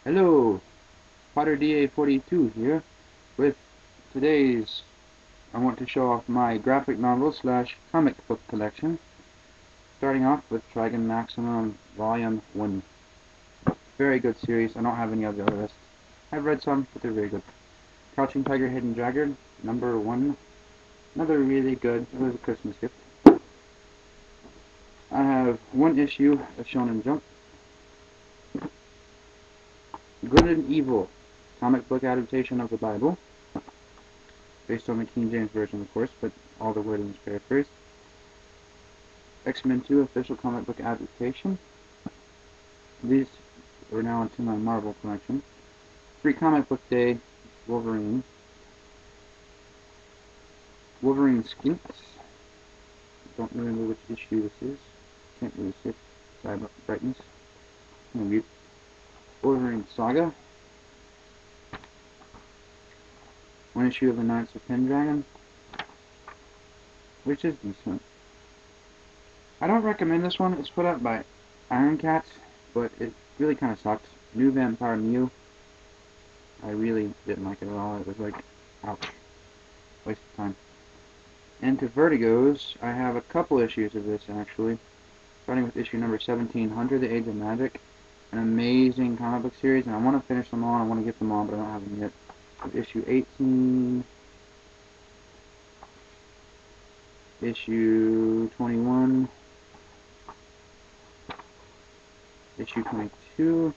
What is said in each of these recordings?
Hello, Potter DA42 here with today's. I want to show off my graphic novel slash comic book collection, starting off with Trigun Maximum Volume 1. Very good series. I don't have any of the other lists. I've read some, but they're very good. Crouching Tiger, Hidden Dragon, number 1. Another really good. It was a Christmas gift. I have one issue of Shonen Jump. Good and Evil, comic book adaptation of the Bible, based on the King James Version, of course, but all the wording is paraphrased. X-Men 2 official comic book adaptation. These are now into my Marvel collection. Free Comic Book Day, Wolverine. Wolverine Skinks. Don't remember which issue this is. Can't really see it. Sorry about the brightness. Mute. Wolverine Saga. One issue of the Knights of Pendragon, which is decent. I don't recommend this one. It's put out by Iron Cats, but it really kind of sucks. New Vampire Mew. I really didn't like it at all. It was like, ouch. Waste of time. And to Vertigo's, I have a couple issues of this actually. Starting with issue number 1700, The Age of Magic. An amazing comic book series, and I want to finish them all. I want to get them all, but I don't have them yet. With issue 18, issue 21, issue 22,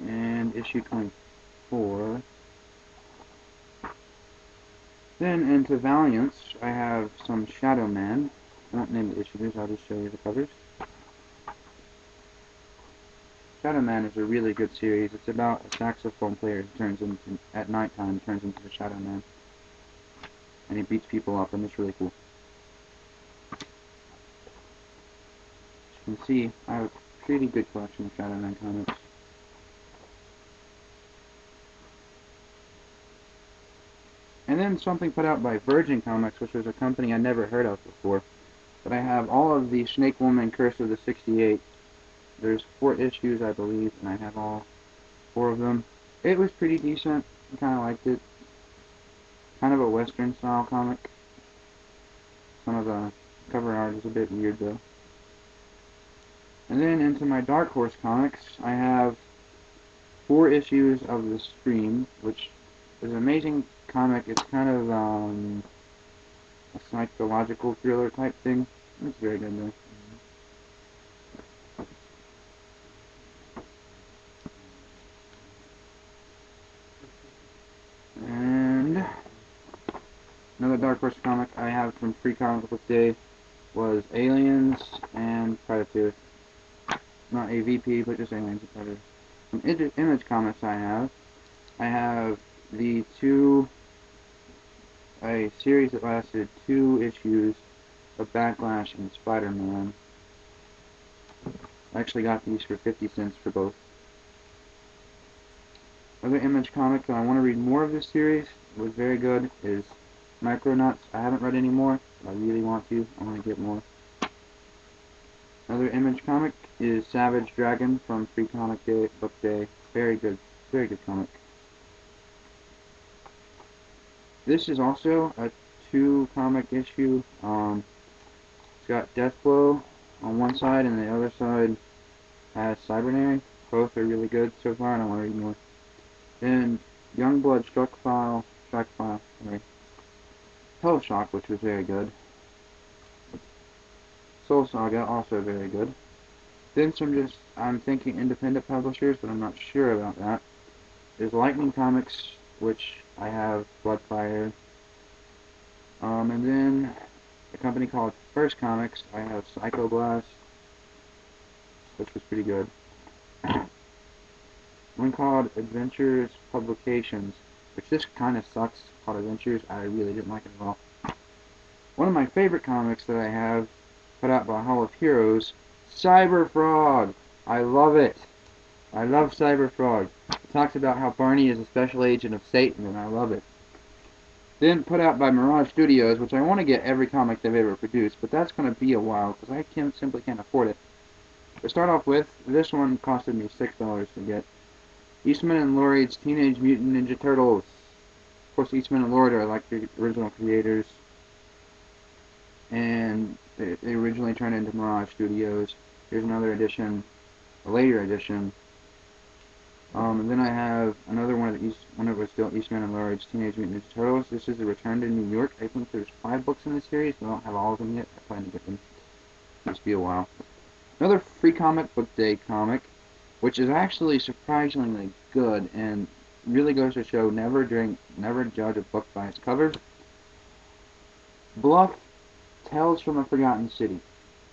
and issue 24. Then into Valiants, I have some Shadow Man. I won't name the issues, I'll just show you the covers. Shadow Man is a really good series. It's about a saxophone player who turns into, at nighttime, turns into the Shadow Man. And he beats people up, and it's really cool. As you can see, I have a pretty good collection of Shadow Man comics. And then something put out by Virgin Comics, which was a company I never heard of before. But I have all of the Snake Woman Curse of the 68. There's 4 issues, I believe, and I have all 4 of them. It was pretty decent. I kind of liked it. Kind of a Western style comic. Some of the cover art is a bit weird though. And then into my Dark Horse comics, I have 4 issues of The Scream, which is an amazing comic. It's kind of a psychological thriller type thing. It's very good though. And another Dark Horse comic I have from Free Comic Book Day was Aliens and Predators. Not AVP, but just Aliens and Predators. Some Image comics I have the a series that lasted 2 issues of Backlash and Spider-Man. I actually got these for 50 cents for both. Other Image comic that I want to read more of this series, was very good, is Micronauts. I haven't read any more, but I really want to. I want to get more. Another Image comic is Savage Dragon from Free Comic Book Day. Very good comic. This is also a 2 comic issue. It's got Deathblow on one side, and the other side has Cybernary. Both are really good so far, and I want to read more. Then Youngblood Hell Shock, which was very good. Soul Saga, also very good. Then I'm thinking independent publishers, but I'm not sure about that. There's Lightning Comics, which I have Bloodfire. And then a company called First Comics, I have Psychoblast, which was pretty good. One called Adventures Publications, which this kind of sucks, called Adventures. I really didn't like it at all. One of my favorite comics that I have, put out by Hall of Heroes, Cyberfrog. I love it. I love Cyberfrog. It talks about how Barney is a special agent of Satan, and I love it. Then put out by Mirage Studios, which I want to get every comic they've ever produced, but that's going to be a while, because I simply can't afford it. To start off with, this one costed me $6 to get. Eastman and Laurie's Teenage Mutant Ninja Turtles. Of course, Eastman and Laurie are like the original creators, and they originally turned into Mirage Studios. Here's another edition, a later edition. And then I have another one of the still Eastman and Laurie's Teenage Mutant Ninja Turtles. This is a Return to New York. I think there's 5 books in the series. I don't have all of them yet. I plan to get them. Must be a while. Another Free Comic Book Day comic, which is actually surprisingly good and really goes to show never judge a book by its cover. Bluff, Tales from a Forgotten City,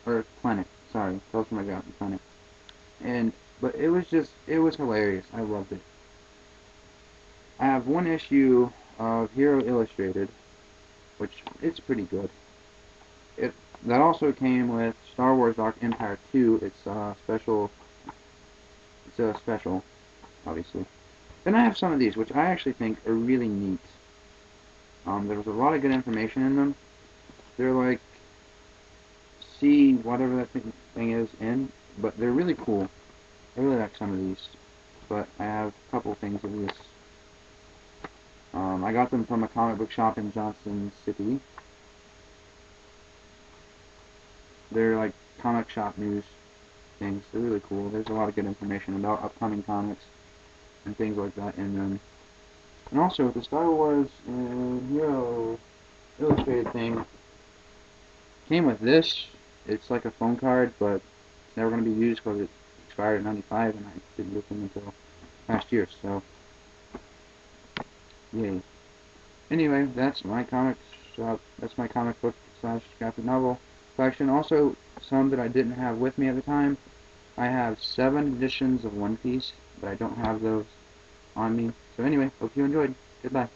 or Planet. Sorry, Tales from a Forgotten Planet. But it was hilarious. I loved it. I have one issue of Hero Illustrated, which it's pretty good. That also came with Star Wars Dark Empire 2. It's a special, obviously. Then I have some of these, which I actually think are really neat. There was a lot of good information in them. They're like C whatever that thing is in, but they're really cool. I really like some of these, but I have a couple things of this. I got them from a comic book shop in Johnson City. They're like comic shop news things. They're really cool. There's a lot of good information about upcoming comics and things like that in them. And also, the Star Wars Hero Illustrated thing came with this. It's like a phone card, but it's never going to be used because it expired in '95, and I didn't get them until last year. So, yay. Anyway, that's my comic shop. That's my comic book / graphic novel collection. Also, some that I didn't have with me at the time. I have 7 editions of One Piece, but I don't have those on me. So anyway, hope you enjoyed. Goodbye.